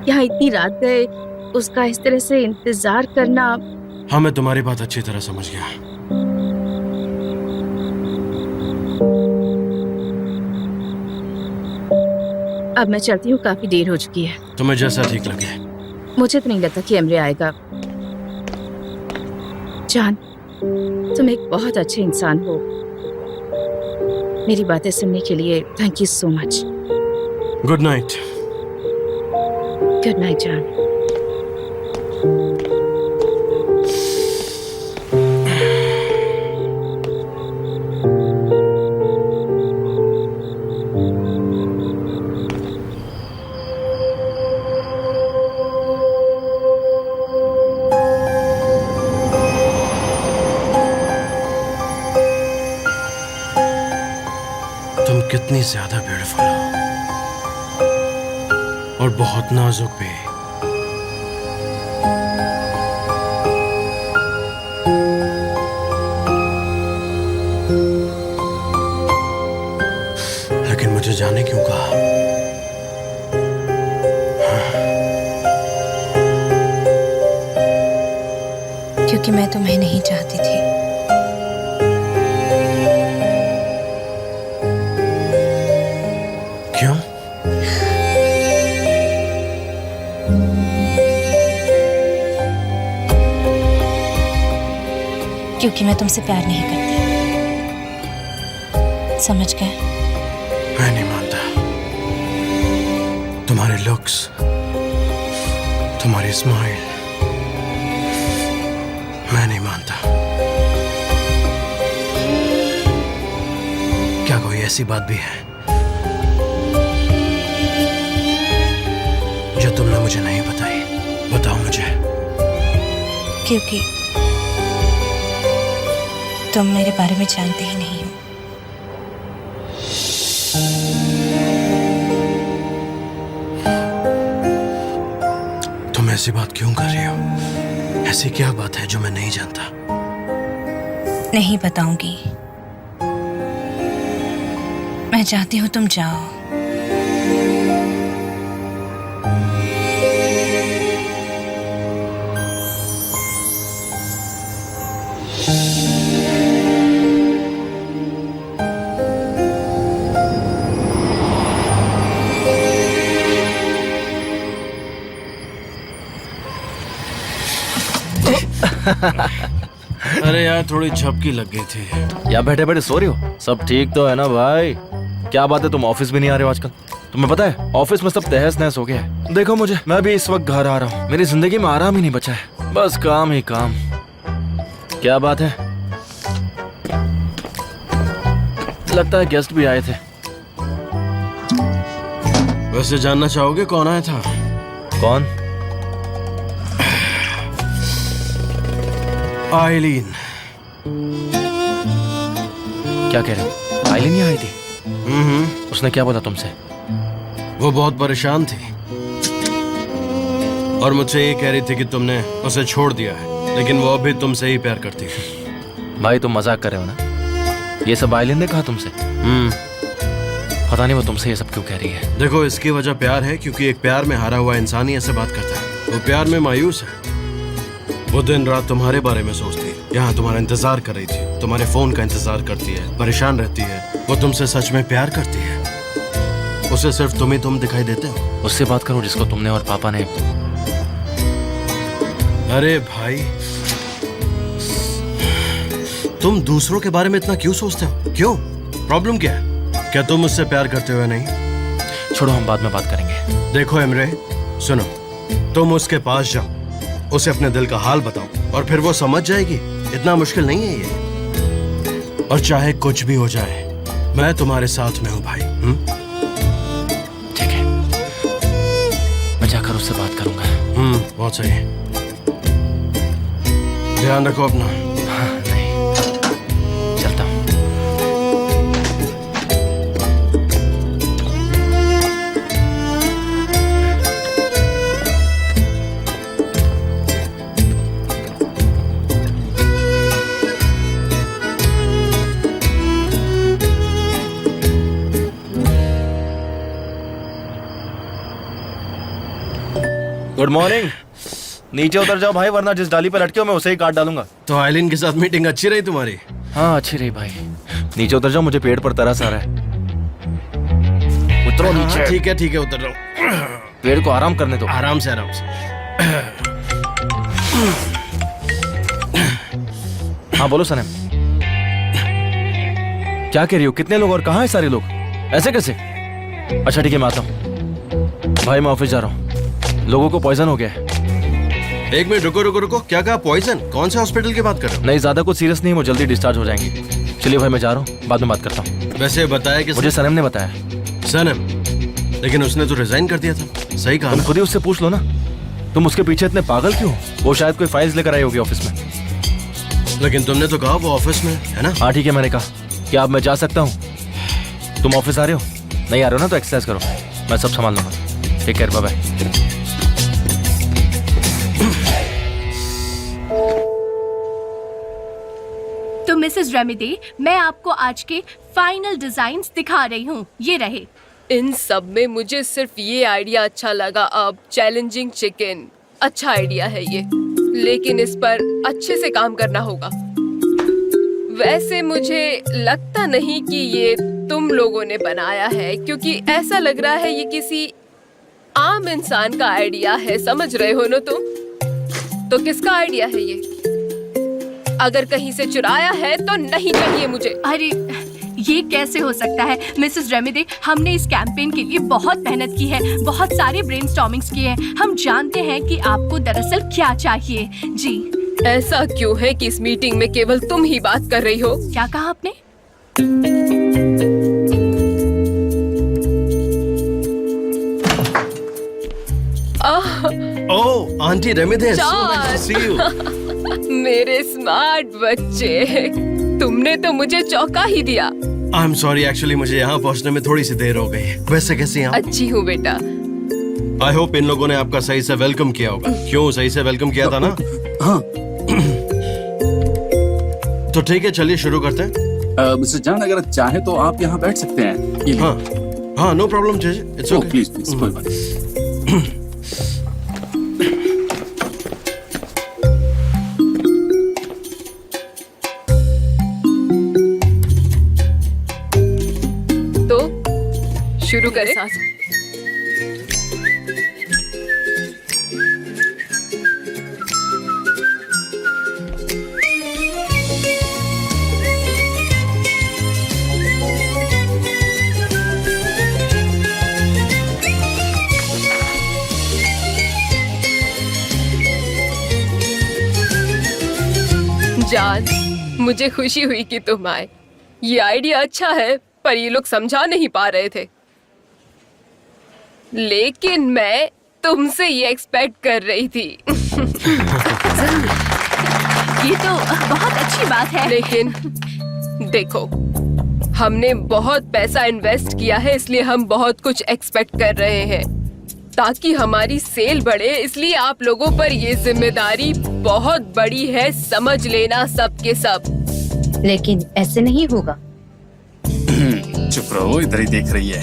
S1: यहाँ इतनी रात गए, उसका इस तरह से इंतजार करना।
S4: हाँ, मैं तुम्हारी बात अच्छी तरह समझ गया।
S1: अब मैं चलती हूँ, काफी देर हो चुकी है।
S4: तुम्हें जैसा ठीक लगे।
S1: मुझे तो नहीं लगता कि एमरे आएगा। जान, तुम एक बहुत अच्छे इंसान हो। मेरी बातें सुनने के लिए thank you so much.
S4: Good night.
S1: Good night जान।
S4: तुम कितनी ज्यादा ब्यूटीफुल हो और बहुत नाजुक भी। लेकिन मुझे जाने क्यों कहा?
S9: क्योंकि मैं तुम्हें नहीं चाहती थी।
S4: क्यों?
S9: क्योंकि मैं तुमसे प्यार नहीं करती। समझ गए?
S4: मैं नहीं मानता। तुम्हारे लुक्स, तुम्हारी स्माइल, मैं नहीं मानता। क्या कोई ऐसी बात भी है जो तुमने मुझे नहीं बताई? बताओ मुझे।
S9: क्योंकि तुम मेरे बारे में जानते ही नहीं हो।
S4: तुम ऐसी बात क्यों कर रही हो? ऐसी क्या बात है जो मैं नहीं जानता?
S9: नहीं बताऊंगी। मैं चाहती हूँ तुम जाओ।
S4: अरे यार, थोड़ी झपकी लग गई थी।
S3: या बैठे बैठे सो रही हो? सब ठीक तो है ना भाई? क्या बात है, तुम ऑफिस भी नहीं आ रहे हो आजकल? तुम्हें पता है ऑफिस में सब तहस नहस हो गया है। देखो मुझे, मैं भी इस वक्त घर आ रहा हूँ। मेरी जिंदगी में आराम ही नहीं बचा है, बस काम ही काम। क्या बात है? लगता है गेस्ट भी आए थे।
S4: वैसे जानना चाहोगे कौन आया था?
S3: कौन?
S4: आइलीन।
S3: क्या कह रहे हो? आइलिन नहीं आई थी? उसने क्या बोला तुमसे?
S4: वो बहुत परेशान थी और मुझसे ये कह रही थी कि तुमने उसे छोड़ दिया है, लेकिन वो अभी तुमसे ही प्यार करती है।
S3: भाई तुम मजाक कर रहे हो ना? ये सब आइलिन ने कहा तुमसे? पता नहीं वो तुमसे ये सब क्यों कह रही है।
S4: देखो, इसकी वजह प्यार है, क्योंकि एक प्यार में हारा हुआ इंसान ही ऐसे बात करता है। वो प्यार में मायूस है। वो दिन रात तुम्हारे बारे में सोचती है, यहाँ तुम्हारा इंतजार कर रही थी, तुम्हारे फोन का इंतजार करती है, परेशान रहती है। वो तुमसे सच में प्यार करती है। उसे सिर्फ तुम दिखाई देते हो।
S3: उससे बात करो जिसको तुमने और पापा ने।
S4: अरे भाई, तुम दूसरों के बारे में इतना क्यों सोचते हो? क्यों? प्रॉब्लम क्या है? क्या तुम मुझसे प्यार करते हुए नहीं?
S3: छोड़ो, हम बाद में बात करेंगे।
S4: देखो इमरे, सुनो, तुम उसके पास जाओ, उसे अपने दिल का हाल बताओ और फिर वो समझ जाएगी। इतना मुश्किल नहीं है ये। और चाहे कुछ भी हो जाए, मैं तुम्हारे साथ में हूँ भाई।
S3: ठीक है, मैं जाकर उससे बात करूंगा।
S4: बहुत सही। ध्यान रखो अपना।
S3: हाँ, नहीं, चलता हूँ। Good morning. नीचे उतर जाओ भाई, वरना जिस डाली पर लटके हो मैं उसे ही काट डालूंगा।
S4: तो आइलिन के साथ मीटिंग अच्छी रही तुम्हारी?
S3: हाँ, अच्छी रही भाई। नीचे उतर जाओ, मुझे पेट पर तरस आ रहा है। उतरो नीचे।
S4: ठीक है, उतर रहा हूँ।
S3: पेट को आराम करने दो।
S4: आराम से।
S3: हाँ बोलो सनम, क्या कह रही हो? कितने लोग और कहाँ है सारे लोग? ऐसे कैसे? अच्छा ठीक है, मैं आता हूँ। भाई मैं ऑफिस जा रहा हूँ, लोगों को पॉइजन हो गया है।
S4: एक मिनट, रुको। क्या कहा? पॉइजन? कौन से हॉस्पिटल की बात कर रहे हो?
S3: नहीं, ज्यादा कुछ सीरियस नहीं, वो जल्दी डिस्चार्ज हो जाएंगी। चलिए भाई, मैं जा रहा हूँ, बाद में बात करता हूँ।
S4: वैसे बताया कि
S3: मुझे सनम ने बताया।
S4: सनम? लेकिन उसने तो रिजाइन कर दिया था। सही कहा।
S3: तुम खुद ही उससे पूछ लो ना, तुम उसके पीछे इतने पागल क्यों? वो शायद कोई फाइल्स लेकर आई होगी ऑफिस में।
S4: लेकिन तुमने तो कहा वो ऑफिस में है ना?
S3: हाँ ठीक है, मैंने कहा। क्या अब मैं जा सकता हूँ? तुम ऑफिस आ रहे हो? नहीं आ रहे हो ना, तो एक्सरसाइज करो, मैं सब संभाल लूंगा। Take care, bye bye.
S2: तो मिसेस रेमेडी, मैं आपको आज के फाइनल डिजाइन्स दिखा रही हूँ। ये रहे।
S10: इन सब में मुझे सिर्फ ये आइडिया अच्छा लगा। अब चैलेंजिंग चिकन अच्छा आइडिया है ये, लेकिन इस पर अच्छे से काम करना होगा। वैसे मुझे लगता नहीं कि ये तुम लोगों ने बनाया है, क्योंकि ऐसा लग रहा है ये किसी आम इंसान का आइडिया है। समझ रहे हो ना तुम? तो किसका आइडिया है ये? अगर कहीं से चुराया है तो नहीं चाहिए मुझे।
S2: अरे ये कैसे हो सकता है मिसेस रेमेडी? हमने इस कैंपेन के लिए बहुत मेहनत की है, बहुत सारे ब्रेनस्टॉर्मिंग्स किए हैं। हम जानते हैं कि आपको दरअसल क्या चाहिए। जी,
S10: ऐसा क्यों है कि इस मीटिंग में केवल तुम ही बात कर रही हो?
S2: क्या कहा आपने?
S4: Oh aunty remedy, so nice to see you.
S10: मेरे स्मार्ट बच्चे, तुमने तो मुझे चौंका ही दिया।
S4: आई एम सॉरी, एक्चुअली मुझे यहाँ पहुँचने में थोड़ी सी देर हो गई। वैसे कैसी हैं आप?
S10: अच्छी हूँ बेटा।
S4: आई होप इन लोगों ने आपका सही से वेलकम किया होगा। क्यों, सही से वेलकम किया था ना?
S7: हाँ।
S4: तो ठीक है, चलिए शुरू करते हैं।
S7: मिस्टर जान, अगर चाहे तो आप यहाँ बैठ सकते हैं।
S4: हाँ, नो प्रॉब्लम जी, इट्स ओके।
S7: प्लीज कोई बात नहीं।
S10: तो शुरू करें। जान, मुझे खुशी हुई कि तुम आए। ये आइडिया अच्छा है, पर ये लोग समझा नहीं पा रहे थे। लेकिन मैं तुमसे ये एक्सपेक्ट कर रही थी।
S2: ये तो बहुत अच्छी बात है।
S10: लेकिन देखो, हमने बहुत पैसा इन्वेस्ट किया है, इसलिए हम बहुत कुछ एक्सपेक्ट कर रहे हैं ताकि हमारी सेल बढ़े। इसलिए आप लोगों पर ये जिम्मेदारी बहुत बड़ी है, समझ लेना सब के सब।
S5: लेकिन ऐसे नहीं होगा।
S7: चुप रहो, इधर ही देख रही है।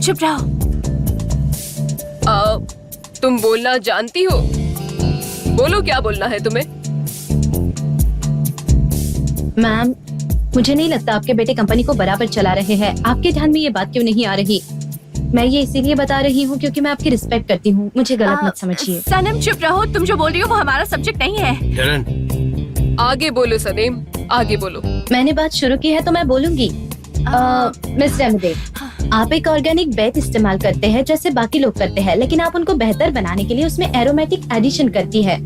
S9: चुप रहो।
S10: तुम बोलना जानती हो? बोलो क्या बोलना है तुम्हें।
S5: मैम, मुझे नहीं लगता आपके बेटे कंपनी को बराबर चला रहे हैं। आपके ध्यान में ये बात क्यों नहीं आ रही? मैं ये इसीलिए बता रही हूँ क्योंकि मैं आपकी रिस्पेक्ट करती हूँ। मुझे गलत मत समझिए।
S1: सनम चुप रहो, तुम जो बोल रही हो वो हमारा सब्जेक्ट नहीं है।
S4: किरण,
S10: आगे बोलो सनीम, आगे बोलो।
S5: मैंने बात शुरू की है तो मैं बोलूंगी। मिस रेमडे, आप एक ऑर्गेनिक बेट इस्तेमाल करते हैं जैसे बाकी लोग करते हैं, लेकिन आप उनको बेहतर बनाने के लिए उसमें एरोमेटिक एडिशन करती है।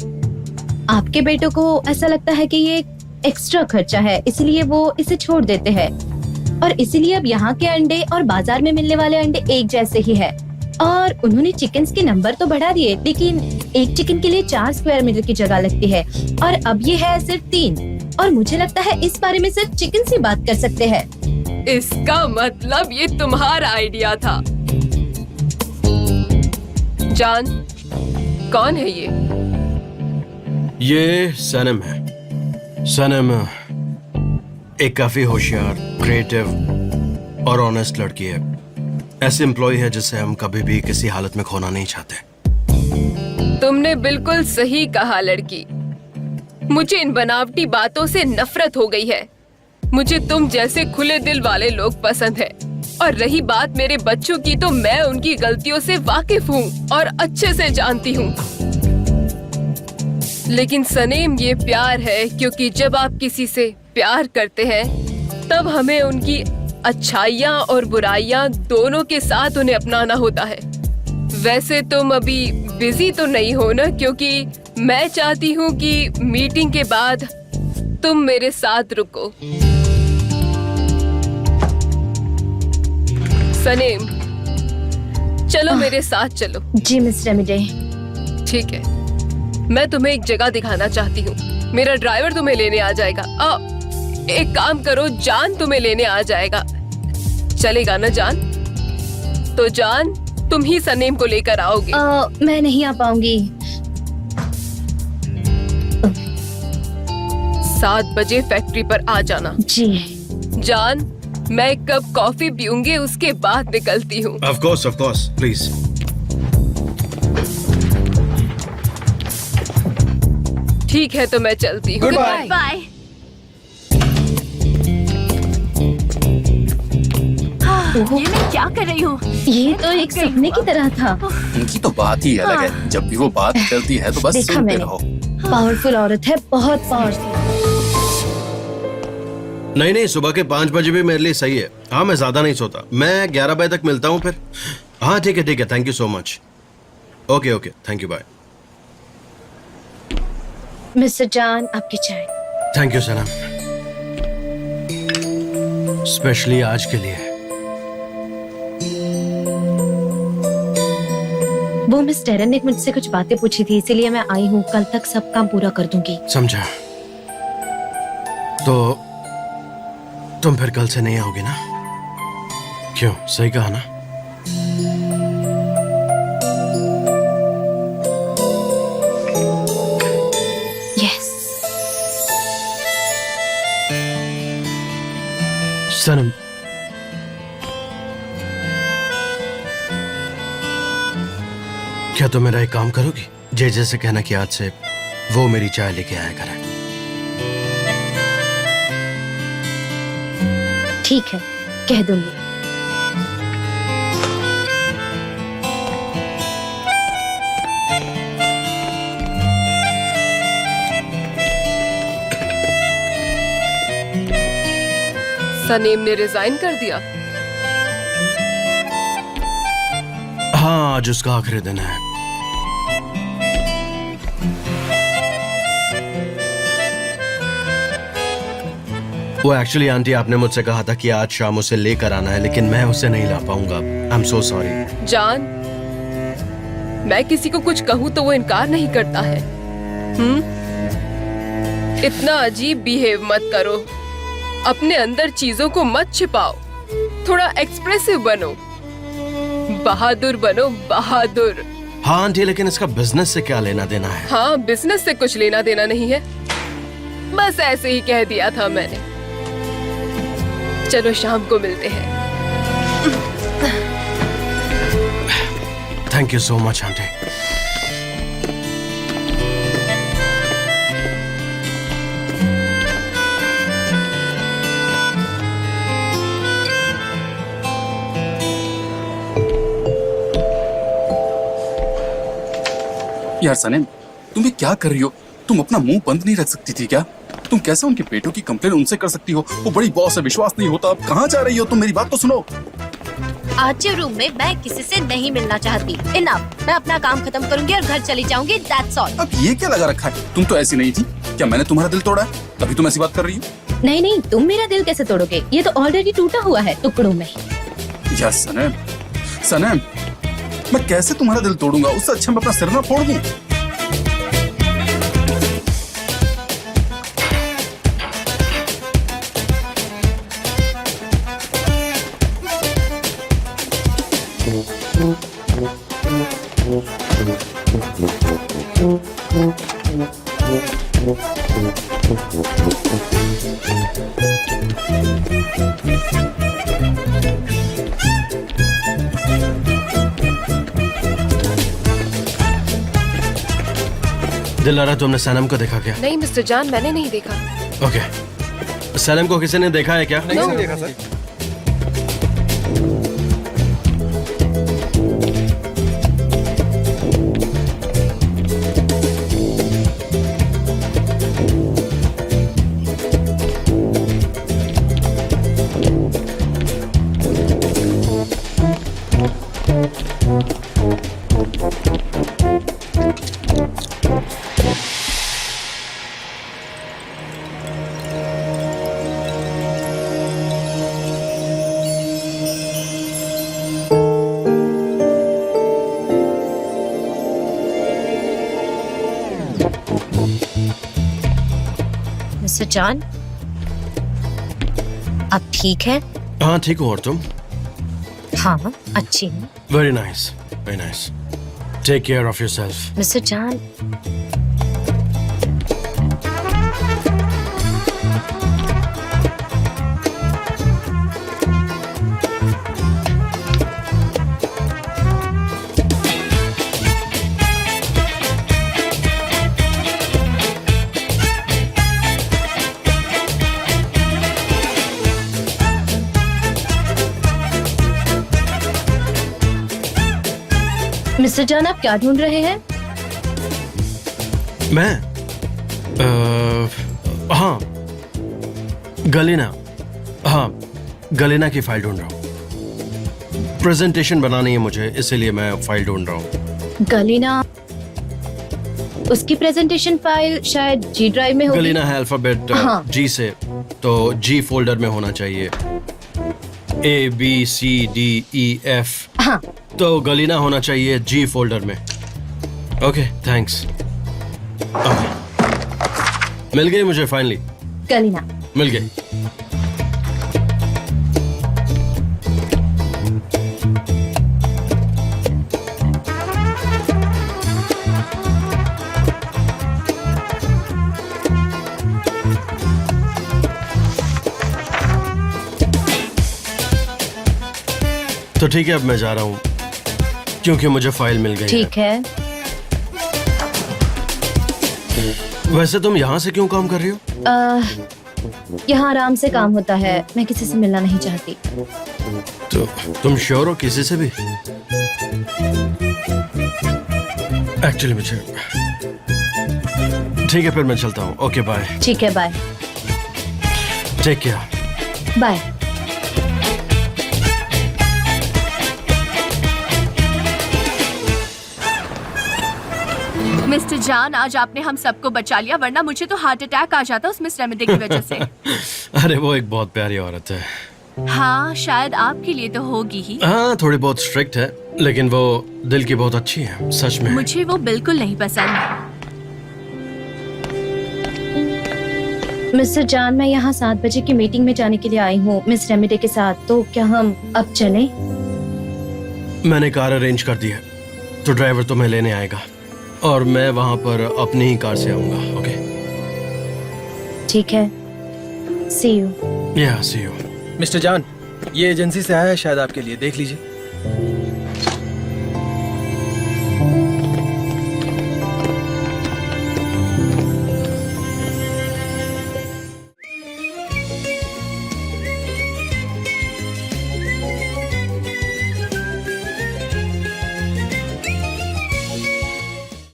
S5: आपके बेटों को ऐसा लगता है कि ये एक्स्ट्रा खर्चा है, इसलिए वो इसे छोड़ देते हैं और इसीलिए अब यहाँ के अंडे और बाजार में मिलने वाले अंडे एक जैसे ही है। और उन्होंने चिकन्स के नंबर तो बढ़ा दिए, लेकिन एक चिकन के लिए 4 स्क्वायर मीटर की जगह लगती है और अब ये है सिर्फ 3। और मुझे लगता है इस बारे में सिर्फ चिकन से बात कर सकते हैं।
S10: इसका मतलब ये तुम्हारा आइडिया था। जान, कौन है
S4: ये सनम है। सनम एक काफी होशियार, क्रिएटिव और ऑनेस्ट लड़की है। ऐसे एम्प्लॉय है जिसे हम कभी भी किसी हालत में खोना नहीं चाहते।
S10: तुमने बिल्कुल सही कहा लड़की। मुझे इन बनावटी बातों से नफरत हो गई है। मुझे तुम जैसे खुले दिल वाले लोग पसंद है। और रही बात मेरे बच्चों की, तो मैं उनकी गलतियों से वाकिफ हूँ और अच्छे से जानती हूँ। लेकिन सनीम, ये प्यार है क्योंकि जब आप किसी से प्यार करते हैं तब हमें उनकी अच्छाइयाँ और बुराइयाँ दोनों के साथ उन्हें अपनाना होता है। वैसे तुम अभी बिजी तो नहीं हो ना? क्योंकि मैं चाहती हूँ कि मीटिंग के बाद तुम मेरे साथ रुको। सनीम, चलो मेरे साथ चलो।
S5: जी मिस रेमिडे।
S10: ठीक है, मैं तुम्हें एक जगह दिखाना चाहती हूँ। मेरा ड्राइवर तुम्हें लेने आ जाएगा। एक काम करो, जान तुम्हें लेने आ जाएगा। चलेगा ना जान? तो जान, तुम ही सनीम को लेकर आओगे।
S5: मैं नहीं आ पाऊंगी।
S10: 7 बजे फैक्ट्री पर आ जाना।
S5: जी
S10: जान, मैं एक कप कॉफी पीऊंगी, उसके बाद निकलती हूँ।
S4: Of course, please.
S10: ठीक है, तो मैं चलती हूँ।
S1: बाय। ये मैं क्या कर रही हूँ?
S5: ये तो एक सपने की तरह था।
S7: उनकी तो बात ही अलग है। जब भी वो बात करती है तो बस
S5: देखा
S7: सुनते
S5: मैंने।
S7: रहो।
S5: पावरफुल औरत है, बहुत पावरफुल।
S4: नहीं, सुबह के 5 बजे भी मेरे लिए सही है। हाँ, मैं ज्यादा नहीं सोता। मैं 11 बजे तक मिलता हूँ फिर। हाँ ठीक है, thank you so much. Okay, thank you, bye.
S5: Mister John, आपकी चाय।
S4: थैंक यू सनम, स्पेशली आज के लिए।
S5: वो मिस टेरन ने मुझसे कुछ बातें पूछी थी, इसीलिए मैं आई हूँ। कल तक सब काम पूरा कर दूंगी।
S4: समझा। तो तुम फिर कल से नहीं आओगे ना? क्यों? सही कहा ना?
S5: यस।
S4: सनम, क्या तुम मेरा एक काम करोगी? जैसे कहना कि आज से वो मेरी चाय लेके आया करे।
S5: ठीक है, कह दूंगी।
S10: सनीम ने रिजाइन कर दिया।
S4: हाँ, आज उसका आखिरी दिन है। वो एक्चुअली आंटी, आपने मुझसे कहा था कि आज शाम उसे लेकर आना है, लेकिन मैं उसे नहीं ला पाऊंगा। I am so sorry.
S10: जान, मैं किसी को कुछ कहूँ तो वो इनकार नहीं करता है। इतना अजीब बिहेव मत करो। अपने अंदर चीजों को मत छिपाओ, थोड़ा एक्सप्रेसिव बनो, बहादुर बनो, बहादुर।
S4: हाँ आंटी, लेकिन इसका बिजनेस से क्या लेना देना है?
S10: हाँ, बिजनेस से कुछ लेना देना नहीं है, बस ऐसे ही कह दिया था मैंने। चलो शाम को मिलते हैं।
S4: Thank you so much aunty.
S7: यार सनेम, तुम ये क्या कर रही हो? तुम अपना मुंह बंद नहीं रख सकती थी क्या? तुम कैसे उनके बेटों की कंप्लेन उनसे कर सकती हो? वो बड़ी बॉस है, विश्वास नहीं होता। अब कहाँ जा रही हो तुम? मेरी बात तो सुनो।
S9: आज रूम में मैं किसी से नहीं मिलना चाहती। इनफ, मैं अपना काम खत्म करूंगी और घर चली जाऊंगी, दैट्स ऑल।
S7: अब ये क्या लगा रखा है? तुम तो ऐसी नहीं थी। क्या मैंने तुम्हारा दिल तोड़ा है तभी तुम ऐसी बात कर रही हो?
S5: नहीं नहीं, तुम मेरा दिल कैसे तोड़ोगे? ये तो ऑलरेडी टूटा हुआ है टुकड़ों में।
S7: यार सनेम, सनेम, मैं कैसे तुम्हारा दिल तोड़ूंगा? उससे अच्छा मैं अपना सिर ना फोड़ दूं।
S4: दिलारा, तुमने सनम को देखा क्या?
S10: नहीं मिस्टर जान, मैंने नहीं देखा।
S4: ओके, सनम को किसी ने देखा है क्या?
S10: नहीं
S8: देखा सर।
S9: मिस्टर जान, आप ठीक है?
S4: हाँ ठीक हूँ, और तुम?
S9: हाँ, अच्छी हूँ।
S4: Very nice, very nice. Take care of yourself.
S9: Mister John,
S5: mister John, आप क्या ढूंढ रहे हैं?
S4: मैं हाँ, गलीना, हाँ गलीना की फाइल ढूंढ रहा हूँ। प्रेजेंटेशन बनानी है मुझे, इसीलिए मैं फाइल ढूंढ रहा हूँ।
S5: गलीना, उसकी प्रेजेंटेशन फाइल शायद जी ड्राइव में होगी।
S4: गलीना है अल्फाबेट
S5: हाँ।
S4: जी से, तो जी फोल्डर में होना चाहिए। ABCDEF,
S5: हाँ,
S4: तो गलीना होना चाहिए जी फोल्डर में। Okay thanks. मिल गई मुझे फाइनली।
S5: गलीना।
S4: मिल गई। तो ठीक है, अब मैं जा रहा हूँ क्योंकि मुझे फाइल मिल गई।
S5: ठीक है।
S4: वैसे तुम यहाँ से क्यों काम कर रही हो?
S5: यहाँ आराम से काम होता है, मैं किसी से मिलना नहीं चाहती।
S4: तो तुम श्योर हो किसी से भी? एक्चुअली मुझे ठीक है, फिर मैं चलता हूँ। Okay bye.
S5: ठीक है, bye.
S4: Take care.
S5: Bye.
S2: Mister John, आज आपने हम सबको बचा लिया, वरना मुझे तो हार्ट अटैक आ जाता उस मिस रेमेडी की वजह से।
S4: अरे वो एक बहुत प्यारी औरत है।
S2: हाँ, शायद आपके लिए तो होगी ही।
S4: हाँ थोड़ी बहुत स्ट्रिक्ट है, लेकिन वो दिल की बहुत अच्छी है, सच में।
S2: मुझे वो बिल्कुल नहीं पसंद।
S5: मिस्टर जान, मैं यहाँ 7 बजे की मीटिंग में जाने के लिए आई हूँ मिस रेमिडे के साथ, तो क्या हम अब चलें?
S4: मैंने कार अरेंज कर दी है, तो ड्राइवर तुम्हें लेने आएगा और मैं वहां पर अपनी ही कार से आऊंगा। ओके?
S5: ठीक है, सी यू।
S4: या सी यू।
S8: मिस्टर जान, ये एजेंसी से आया है शायद आपके लिए, देख लीजिए।